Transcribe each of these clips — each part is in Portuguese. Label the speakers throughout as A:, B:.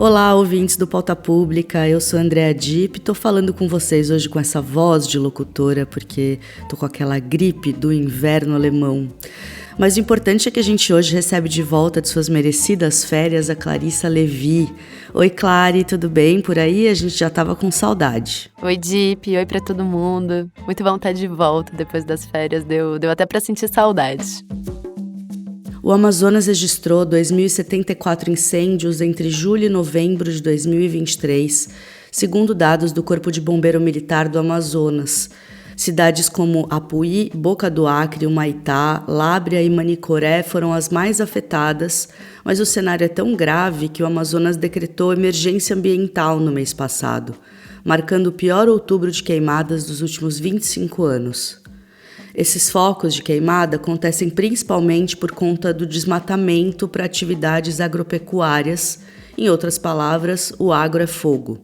A: Olá, ouvintes do Pauta Pública, eu sou Andréa Dipp, tô falando com vocês hoje com essa voz de locutora porque tô com aquela gripe do inverno alemão. Mas o importante é que a gente hoje recebe de volta de suas merecidas férias a Clarissa Levi. Oi, Clary, tudo bem por aí? A gente já tava com saudade.
B: Oi, Dipp, oi pra todo mundo. Muito bom estar de volta depois das férias, deu até pra sentir saudade.
A: O Amazonas registrou 2.074 incêndios entre julho e novembro de 2023, segundo dados do Corpo de Bombeiro Militar do Amazonas. Cidades como Apuí, Boca do Acre, Humaitá, Lábrea e Manicoré foram as mais afetadas, mas o cenário é tão grave que o Amazonas decretou emergência ambiental no mês passado, marcando o pior outubro de queimadas dos últimos 25 anos. Esses focos de queimada acontecem principalmente por conta do desmatamento para atividades agropecuárias. Em outras palavras, o agro é fogo.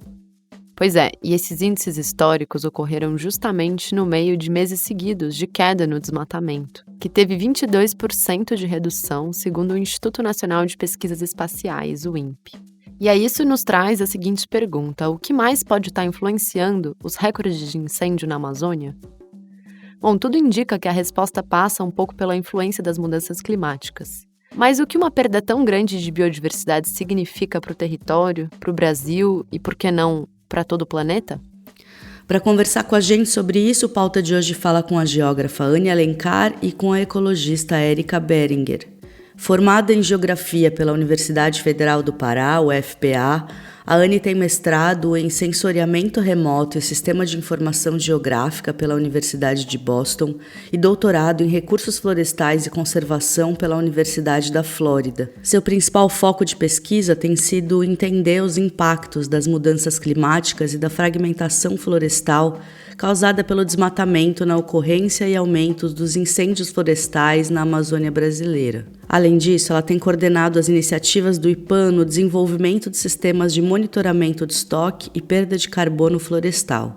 B: Pois é, e esses índices históricos ocorreram justamente no meio de meses seguidos de queda no desmatamento, que teve 22% de redução, segundo o Instituto Nacional de Pesquisas Espaciais, o INPE. E aí isso nos traz a seguinte pergunta: o que mais pode estar influenciando os recordes de incêndio na Amazônia? Bom, tudo indica que a resposta passa um pouco pela influência das mudanças climáticas. Mas o que uma perda tão grande de biodiversidade significa para o território, para o Brasil e, por que não, para todo o planeta?
A: Para conversar com a gente sobre isso, o Pauta de hoje fala com a geógrafa Anne Alencar e com a ecologista Érica Beringer. Formada em Geografia pela Universidade Federal do Pará, UFPA, a Anne tem mestrado em Sensoriamento Remoto e Sistema de Informação Geográfica pela Universidade de Boston e doutorado em Recursos Florestais e Conservação pela Universidade da Flórida. Seu principal foco de pesquisa tem sido entender os impactos das mudanças climáticas e da fragmentação florestal causada pelo desmatamento na ocorrência e aumento dos incêndios florestais na Amazônia brasileira. Além disso, ela tem coordenado as iniciativas do IPAN no desenvolvimento de sistemas de monitoramento de estoque e perda de carbono florestal.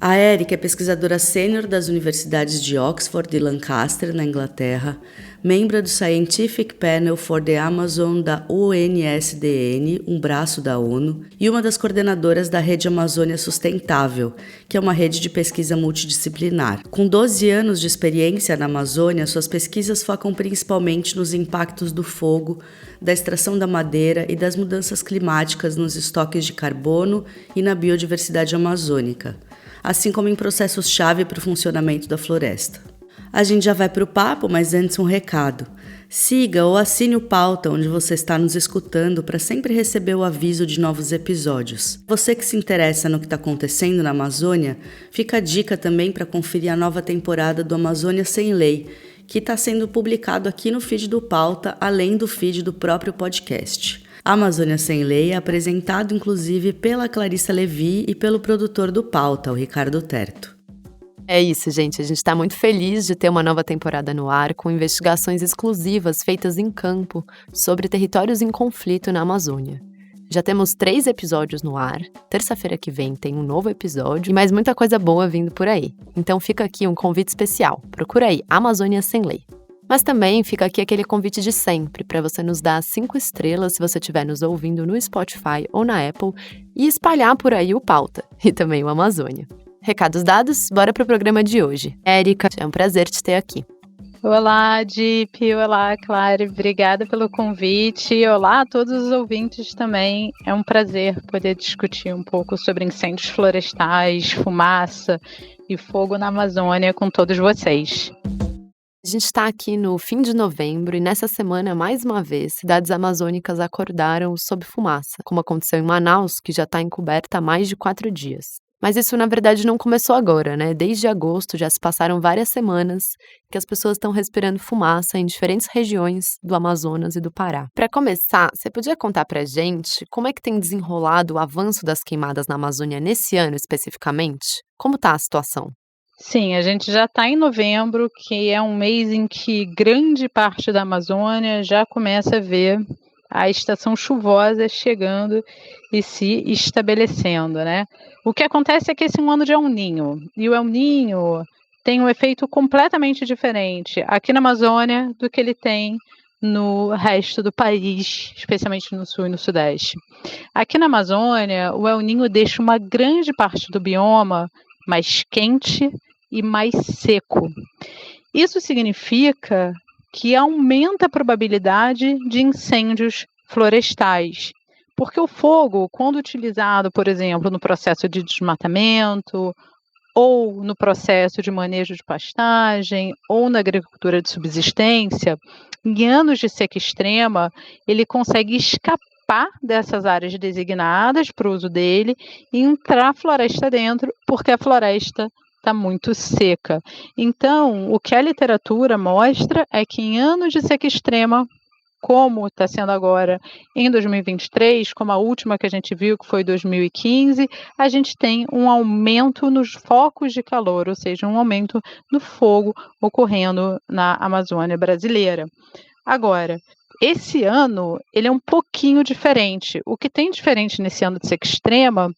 A: A Érica é pesquisadora sênior das universidades de Oxford e Lancaster, na Inglaterra, membro do Scientific Panel for the Amazon da UNSDN, um braço da ONU, e uma das coordenadoras da Rede Amazônia Sustentável, que é uma rede de pesquisa multidisciplinar. Com 12 anos de experiência na Amazônia, suas pesquisas focam principalmente nos impactos do fogo, da extração da madeira e das mudanças climáticas nos estoques de carbono e na biodiversidade amazônica, assim como em processos-chave para o funcionamento da floresta. A gente já vai para o papo, mas antes um recado. Siga ou assine o Pauta onde você está nos escutando para sempre receber o aviso de novos episódios. Você que se interessa no que está acontecendo na Amazônia, fica a dica também para conferir a nova temporada do Amazônia Sem Lei, que está sendo publicado aqui no feed do Pauta, além do feed do próprio podcast. A Amazônia Sem Lei é apresentado, inclusive, pela Clarissa Levi e pelo produtor do Pauta, o Ricardo Terto.
B: É isso, gente. A gente está muito feliz de ter uma nova temporada no ar, com investigações exclusivas feitas em campo sobre territórios em conflito na Amazônia. Já temos 3 episódios no ar. Terça-feira que vem tem um novo episódio e mais muita coisa boa vindo por aí. Então fica aqui um convite especial. Procura aí, Amazônia Sem Lei. Mas também fica aqui aquele convite de sempre para você nos dar 5 estrelas se você estiver nos ouvindo no Spotify ou na Apple e espalhar por aí o Pauta e também o Amazônia. Recados dados, bora pro programa de hoje. Érica, é um prazer te ter aqui.
C: Olá, Dipp. Olá, Clary. Obrigada pelo convite. Olá a todos os ouvintes também. É um prazer poder discutir um pouco sobre incêndios florestais, fumaça e fogo na Amazônia com todos vocês.
B: A gente está aqui no fim de novembro e nessa semana, mais uma vez, cidades amazônicas acordaram sob fumaça, como aconteceu em Manaus, que já está encoberta há mais de 4 dias. Mas isso, na verdade, não começou agora, né? Desde agosto já se passaram várias semanas que as pessoas estão respirando fumaça em diferentes regiões do Amazonas e do Pará. Para começar, você podia contar pra gente como é que tem desenrolado o avanço das queimadas na Amazônia nesse ano especificamente? Como está a situação?
C: Sim, a gente já está em novembro, que é um mês em que grande parte da Amazônia já começa a ver a estação chuvosa chegando e se estabelecendo, né? O que acontece é que esse é um ano de El Niño, e o El Niño tem um efeito completamente diferente aqui na Amazônia do que ele tem no resto do país, especialmente no sul e no sudeste. Aqui na Amazônia, o El Niño deixa uma grande parte do bioma mais quente e mais seco. Isso significa que aumenta a probabilidade de incêndios florestais, porque o fogo, quando utilizado, por exemplo, no processo de desmatamento, ou no processo de manejo de pastagem, ou na agricultura de subsistência, em anos de seca extrema, ele consegue escapar dessas áreas designadas para o uso dele e entrar a floresta dentro, porque a floresta está muito seca. Então, o que a literatura mostra é que em anos de seca extrema, como está sendo agora em 2023, como a última que a gente viu, que foi 2015, a gente tem um aumento nos focos de calor, ou seja, um aumento do fogo ocorrendo na Amazônia brasileira. Agora, esse ano, ele é um pouquinho diferente. O que tem diferente nesse ano de seca extrema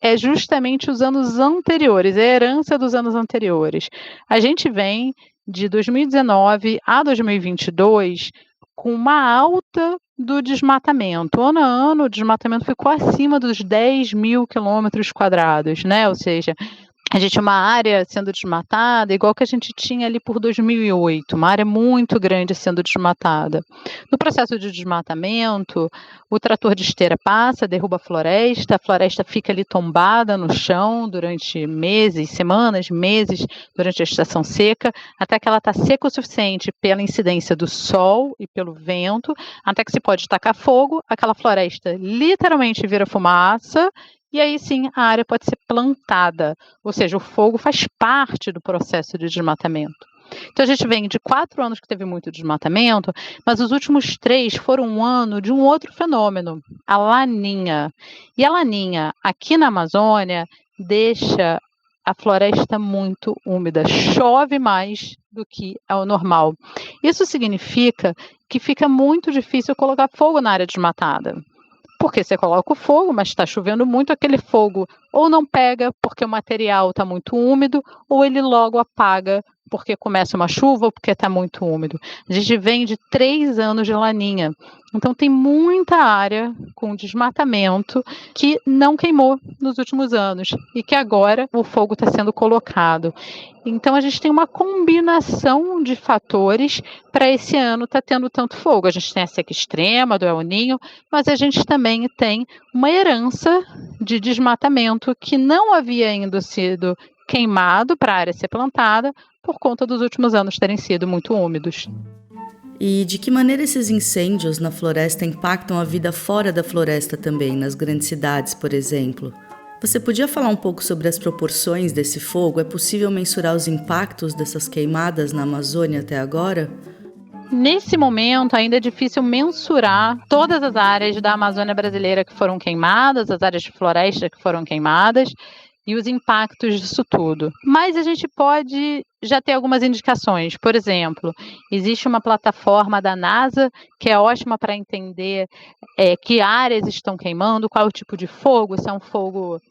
C: é justamente os anos anteriores, a herança dos anos anteriores. A gente vem de 2019 a 2022 com uma alta do desmatamento. Ano a ano, o desmatamento ficou acima dos 10 mil quilômetros quadrados, né? Ou seja, a gente tinha uma área sendo desmatada, igual que a gente tinha ali por 2008, uma área muito grande sendo desmatada. No processo de desmatamento, o trator de esteira passa, derruba a floresta fica ali tombada no chão durante meses, semanas, meses, durante a estação seca, até que ela está seca o suficiente pela incidência do sol e pelo vento, até que se pode tacar fogo, aquela floresta literalmente vira fumaça, e aí sim a área pode ser plantada, ou seja, o fogo faz parte do processo de desmatamento. Então a gente vem de 4 anos que teve muito desmatamento, mas os últimos 3 foram um ano de um outro fenômeno, a laninha. E a laninha aqui na Amazônia deixa a floresta muito úmida, chove mais do que é o normal. Isso significa que fica muito difícil colocar fogo na área desmatada. Porque você coloca o fogo, mas está chovendo muito, aquele fogo ou não pega porque o material está muito úmido, ou ele logo apaga porque começa uma chuva ou porque está muito úmido. A gente vem de 3 anos de laninha. Então tem muita área com desmatamento que não queimou nos últimos anos e que agora o fogo está sendo colocado. Então a gente tem uma combinação de fatores para esse ano estar tendo tanto fogo. A gente tem a seca extrema do El Niño, mas a gente também tem uma herança de desmatamento que não havia ainda sido queimado para a área ser plantada por conta dos últimos anos terem sido muito úmidos.
A: E de que maneira esses incêndios na floresta impactam a vida fora da floresta também, nas grandes cidades, por exemplo? Você podia falar um pouco sobre as proporções desse fogo? É possível mensurar os impactos dessas queimadas na Amazônia até agora?
C: Nesse momento, ainda é difícil mensurar todas as áreas da Amazônia brasileira que foram queimadas, as áreas de floresta que foram queimadas, e os impactos disso tudo. Mas a gente pode já ter algumas indicações. Por exemplo, existe uma plataforma da NASA que é ótima para entender que áreas estão queimando, qual é o tipo de fogo, se é um fogo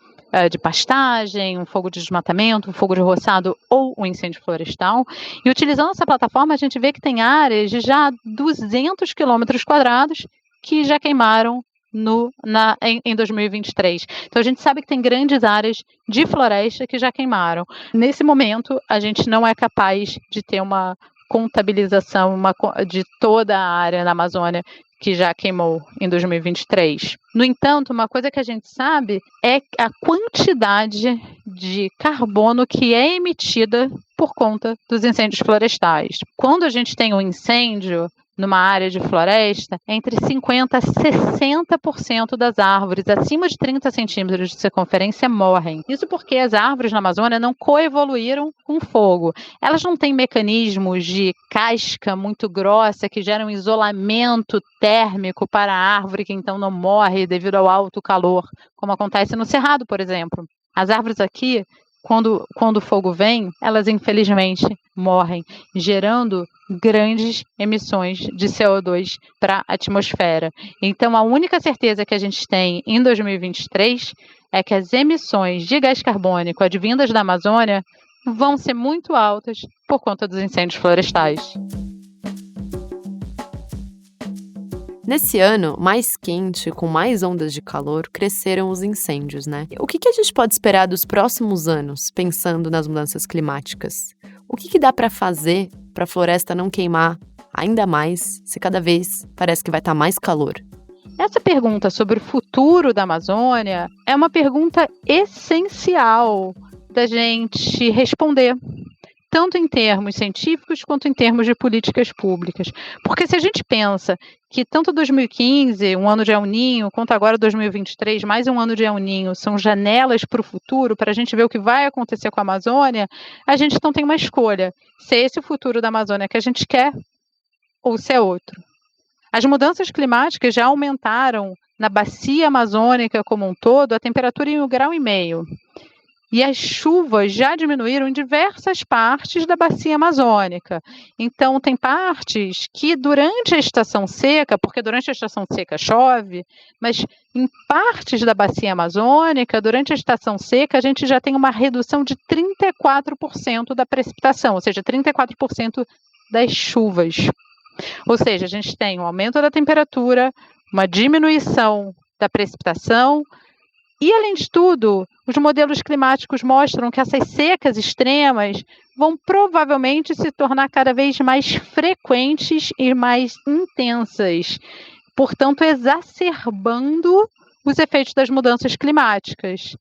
C: de pastagem, um fogo de desmatamento, um fogo de roçado ou um incêndio florestal. E utilizando essa plataforma, a gente vê que tem áreas de já 200 quilômetros quadrados que já queimaram em 2023. Então a gente sabe que tem grandes áreas de floresta que já queimaram. Nesse momento, a gente não é capaz de ter uma contabilização de toda a área na Amazônia que já queimou em 2023. No entanto, uma coisa que a gente sabe é a quantidade de carbono que é emitida por conta dos incêndios florestais. Quando a gente tem um incêndio numa área de floresta, entre 50% a 60% das árvores acima de 30 centímetros de circunferência morrem. Isso porque as árvores na Amazônia não coevoluíram com fogo. Elas não têm mecanismos de casca muito grossa que geram isolamento térmico para a árvore que então não morre devido ao alto calor, como acontece no Cerrado, por exemplo. As árvores aqui, quando o fogo vem, elas infelizmente morrem, gerando grandes emissões de CO2 para a atmosfera. Então, a única certeza que a gente tem em 2023 é que as emissões de gás carbônico advindas da Amazônia vão ser muito altas por conta dos incêndios florestais.
B: Nesse ano, mais quente, com mais ondas de calor, cresceram os incêndios, né? O que a gente pode esperar dos próximos anos, pensando nas mudanças climáticas? O que dá para fazer para a floresta não queimar ainda mais, se cada vez parece que vai estar mais calor?
C: Essa pergunta sobre o futuro da Amazônia é uma pergunta essencial da gente responder, tanto em termos científicos quanto em termos de políticas públicas. Porque se a gente pensa que tanto 2015, um ano de El Niño, quanto agora 2023, mais um ano de El Niño, são janelas para o futuro, para a gente ver o que vai acontecer com a Amazônia, a gente então tem uma escolha, se é esse o futuro da Amazônia que a gente quer ou se é outro. As mudanças climáticas já aumentaram na bacia amazônica como um todo a temperatura em 1,5 graus. E as chuvas já diminuíram em diversas partes da bacia amazônica. Então, tem partes que durante a estação seca, porque durante a estação seca chove, mas em partes da bacia amazônica, durante a estação seca, a gente já tem uma redução de 34% da precipitação, ou seja, 34% das chuvas. Ou seja, a gente tem um aumento da temperatura, uma diminuição da precipitação e, além de tudo, os modelos climáticos mostram que essas secas extremas vão provavelmente se tornar cada vez mais frequentes e mais intensas, portanto, exacerbando os efeitos das mudanças climáticas.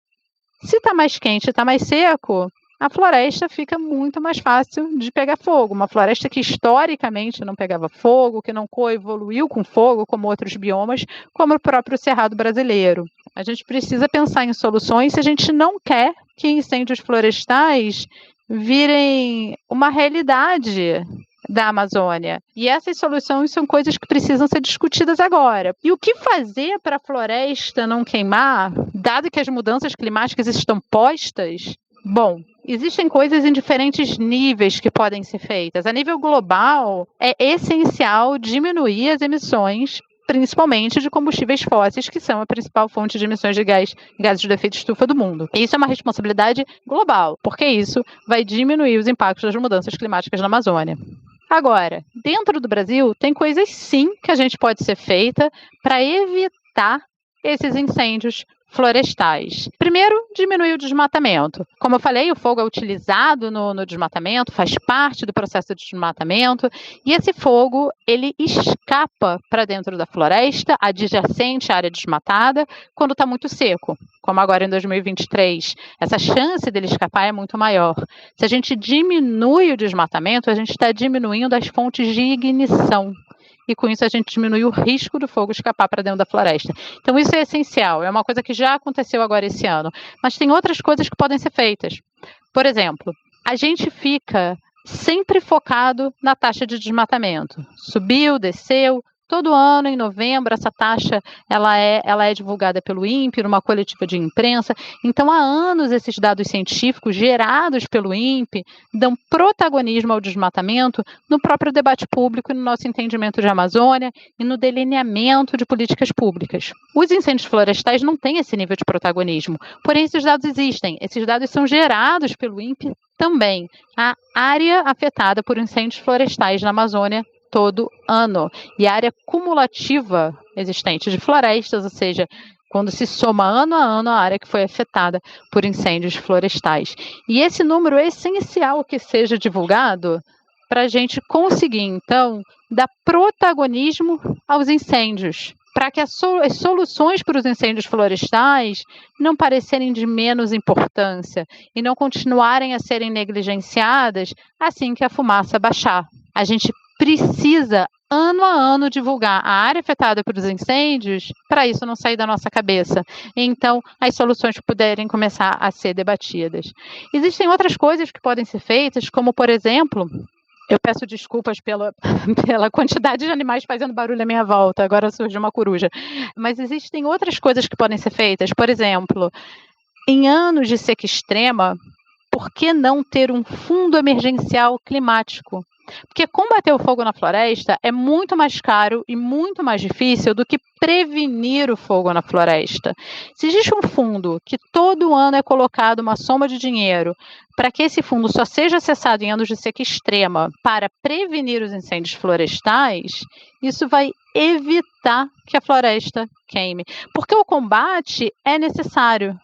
C: Se está mais quente e está mais seco, a floresta fica muito mais fácil de pegar fogo. Uma floresta que historicamente não pegava fogo, que não coevoluiu com fogo, como outros biomas, como o próprio Cerrado brasileiro. A gente precisa pensar em soluções se a gente não quer que incêndios florestais virem uma realidade da Amazônia. E essas soluções são coisas que precisam ser discutidas agora. E o que fazer para a floresta não queimar, dado que as mudanças climáticas estão postas? Bom, existem coisas em diferentes níveis que podem ser feitas. A nível global, é essencial diminuir as emissões, principalmente de combustíveis fósseis, que são a principal fonte de emissões de gases de efeito estufa do mundo. E isso é uma responsabilidade global, porque isso vai diminuir os impactos das mudanças climáticas na Amazônia. Agora, dentro do Brasil, tem coisas sim que a gente pode ser feita para evitar esses incêndios florestais. Primeiro, diminuir o desmatamento. Como eu falei, o fogo é utilizado no desmatamento, faz parte do processo de desmatamento, e esse fogo, ele escapa para dentro da floresta, adjacente à área desmatada, quando está muito seco, como agora em 2023. Essa chance dele escapar é muito maior. Se a gente diminui o desmatamento, a gente está diminuindo as fontes de ignição. E com isso a gente diminui o risco do fogo escapar para dentro da floresta. Então isso é essencial, é uma coisa que já aconteceu agora esse ano. Mas tem outras coisas que podem ser feitas. Por exemplo, a gente fica sempre focado na taxa de desmatamento. Subiu, desceu. Todo ano, em novembro, essa taxa ela é divulgada pelo INPE, numa coletiva de imprensa. Então, há anos, esses dados científicos gerados pelo INPE dão protagonismo ao desmatamento no próprio debate público e no nosso entendimento de Amazônia e no delineamento de políticas públicas. Os incêndios florestais não têm esse nível de protagonismo, porém, esses dados existem. Esses dados são gerados pelo INPE também. A área afetada por incêndios florestais na Amazônia todo ano. E a área cumulativa existente de florestas, ou seja, quando se soma ano a ano a área que foi afetada por incêndios florestais. E esse número é essencial que seja divulgado para a gente conseguir, então, dar protagonismo aos incêndios, para que as soluções para os incêndios florestais não parecerem de menos importância e não continuarem a serem negligenciadas assim que a fumaça baixar. A gente precisa, ano a ano, divulgar a área afetada pelos incêndios para isso não sair da nossa cabeça. Então, as soluções puderem começar a ser debatidas. Existem outras coisas que podem ser feitas, como, por exemplo, eu peço desculpas pela quantidade de animais fazendo barulho à minha volta, agora surgiu uma coruja. Mas existem outras coisas que podem ser feitas. Por exemplo, em anos de seca extrema, por que não ter um fundo emergencial climático? Porque combater o fogo na floresta é muito mais caro e muito mais difícil do que prevenir o fogo na floresta. Se existe um fundo que todo ano é colocado uma soma de dinheiro para que esse fundo só seja acessado em anos de seca extrema para prevenir os incêndios florestais, isso vai evitar que a floresta queime. Porque o combate é necessário,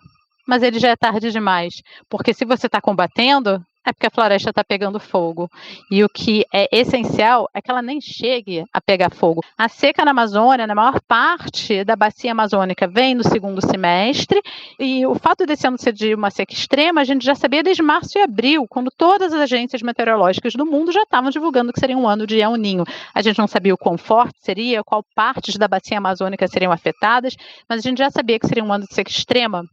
C: mas ele já é tarde demais. Porque se você está combatendo, é porque a floresta está pegando fogo. E o que é essencial é que ela nem chegue a pegar fogo. A seca na Amazônia, na maior parte da bacia amazônica, vem no segundo semestre. E o fato desse ano ser de uma seca extrema, a gente já sabia desde março e abril, quando todas as agências meteorológicas do mundo já estavam divulgando que seria um ano de El Niño. A gente não sabia o quão forte seria, qual partes da bacia amazônica seriam afetadas, mas a gente já sabia que seria um ano de seca extrema.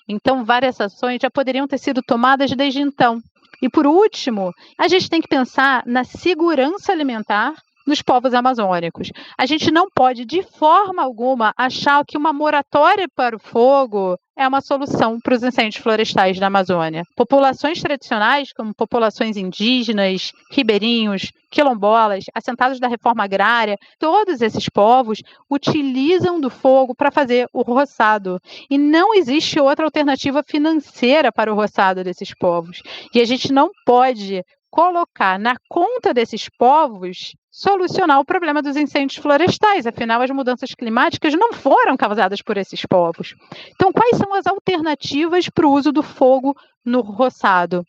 C: Então, várias ações já poderiam ter sido tomadas desde então. E, por último, a gente tem que pensar na segurança alimentar dos povos amazônicos. A gente não pode, de forma alguma, achar que uma moratória para o fogo é uma solução para os incêndios florestais da Amazônia. Populações tradicionais, como populações indígenas, ribeirinhos, quilombolas, assentados da reforma agrária, todos esses povos utilizam do fogo para fazer o roçado. E não existe outra alternativa financeira para o roçado desses povos. E a gente não pode colocar na conta desses povos solucionar o problema dos incêndios florestais. Afinal, as mudanças climáticas não foram causadas por esses povos. Então, quais são as alternativas para o uso do fogo no roçado?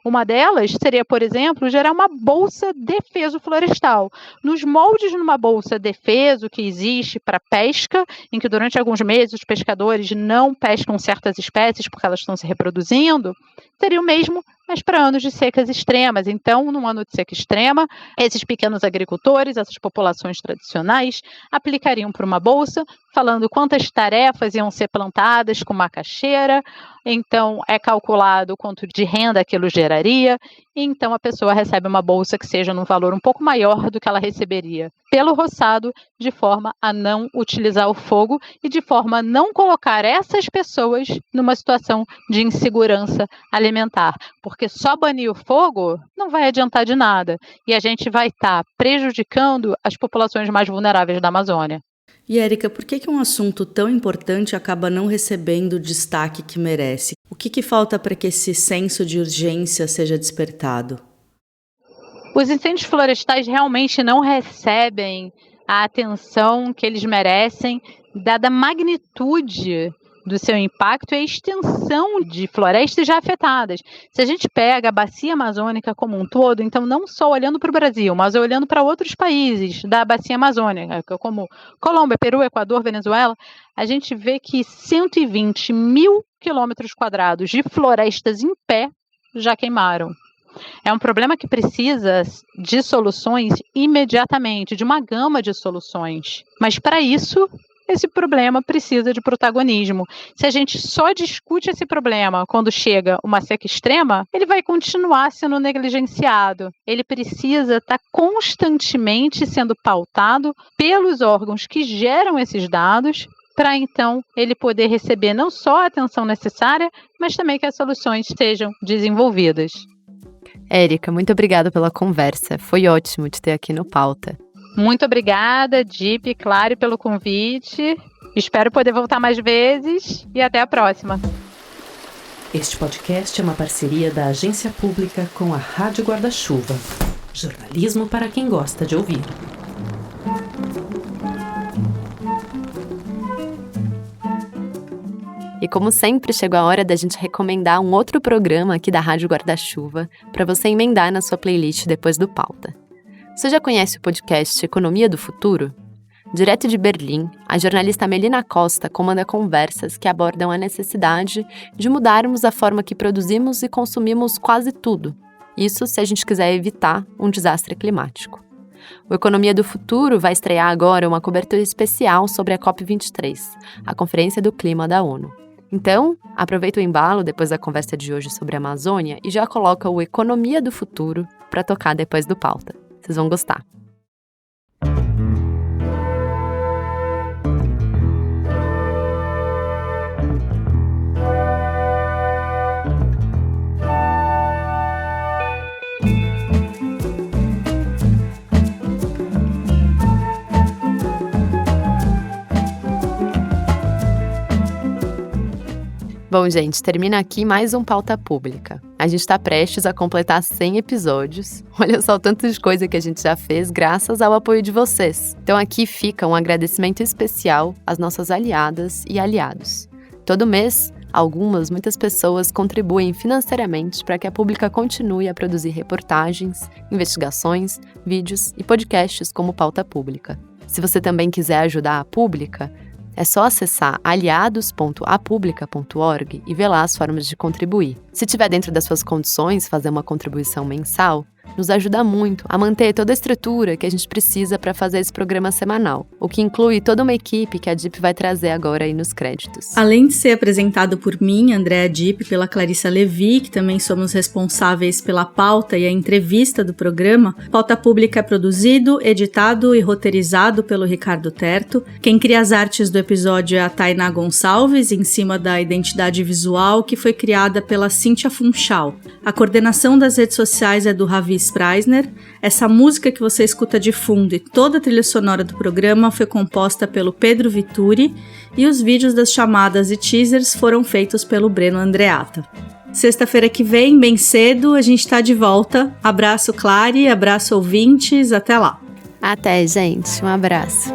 C: Uma delas seria, por exemplo, gerar uma bolsa defeso florestal. Nos moldes numa bolsa defeso que existe para pesca, em que durante alguns meses os pescadores não pescam certas espécies porque elas estão se reproduzindo, seria o mesmo, mas para anos de secas extremas. Então, num ano de seca extrema, esses pequenos agricultores, essas populações tradicionais, aplicariam para uma bolsa, falando quantas tarefas iam ser plantadas com macaxeira, então é calculado quanto de renda aquilo geraria, e então a pessoa recebe uma bolsa que seja num valor um pouco maior do que ela receberia pelo roçado, de forma a não utilizar o fogo e de forma a não colocar essas pessoas numa situação de insegurança alimentar, porque só banir o fogo não vai adiantar de nada, e a gente vai estar prejudicando as populações mais vulneráveis da Amazônia.
A: E, Érica, por que um assunto tão importante acaba não recebendo o destaque que merece? O que falta para que esse senso de urgência seja despertado?
C: Os incêndios florestais realmente não recebem a atenção que eles merecem, dada a magnitude do seu impacto e a extensão de florestas já afetadas. Se a gente pega a bacia amazônica como um todo, então não só olhando para o Brasil, mas olhando para outros países da bacia amazônica, como Colômbia, Peru, Equador, Venezuela, a gente vê que 120 mil quilômetros quadrados de florestas em pé já queimaram. É um problema que precisa de soluções imediatamente, de uma gama de soluções. Mas para isso, esse problema precisa de protagonismo. Se a gente só discute esse problema quando chega uma seca extrema, ele vai continuar sendo negligenciado. Ele precisa estar constantemente sendo pautado pelos órgãos que geram esses dados, para então ele poder receber não só a atenção necessária, mas também que as soluções sejam desenvolvidas.
B: Érica, muito obrigada pela conversa. Foi ótimo te ter aqui no Pauta.
C: Muito obrigada, Dip, claro, pelo convite. Espero poder voltar mais vezes e até a próxima.
D: Este podcast é uma parceria da Agência Pública com a Rádio Guarda-Chuva. Jornalismo para quem gosta de ouvir.
B: E como sempre, chegou a hora da gente recomendar um outro programa aqui da Rádio Guarda-Chuva para você emendar na sua playlist depois do Pauta. Você já conhece o podcast Economia do Futuro? Direto de Berlim, a jornalista Melina Costa comanda conversas que abordam a necessidade de mudarmos a forma que produzimos e consumimos quase tudo. Isso se a gente quiser evitar um desastre climático. O Economia do Futuro vai estrear agora uma cobertura especial sobre a COP23, a Conferência do Clima da ONU. Então, aproveita o embalo depois da conversa de hoje sobre a Amazônia e já coloca o Economia do Futuro para tocar depois do Pauta. Vocês vão gostar. Bom, gente, termina aqui mais um Pauta Pública. A gente está prestes a completar 100 episódios. Olha só o tanto de coisa que a gente já fez graças ao apoio de vocês. Então aqui fica um agradecimento especial às nossas aliadas e aliados. Todo mês, muitas pessoas contribuem financeiramente para que a Pública continue a produzir reportagens, investigações, vídeos e podcasts como Pauta Pública. Se você também quiser ajudar a Pública, é só acessar aliados.apublica.org e ver lá as formas de contribuir. Se tiver dentro das suas condições fazer uma contribuição mensal, nos ajuda muito a manter toda a estrutura que a gente precisa para fazer esse programa semanal, o que inclui toda uma equipe que a Dip vai trazer agora aí nos créditos.
E: Além de ser apresentado por mim, Andréa Dip, pela Clarissa Levi, que também somos responsáveis pela pauta e a entrevista do programa, Pauta Pública é produzido, editado e roteirizado pelo Ricardo Terto. Quem cria as artes do episódio é a Tainá Gonçalves, em cima da identidade visual que foi criada pela Cíntia Funchal. A coordenação das redes sociais é do Ravi Spreisner. Essa música que você escuta de fundo e toda a trilha sonora do programa foi composta pelo Pedro Vituri e os vídeos das chamadas e teasers foram feitos pelo Breno Andreatta. Sexta-feira que vem, bem cedo, a gente está de volta. Abraço, Clary, abraço, ouvintes, até lá.
B: Até, gente. Um abraço.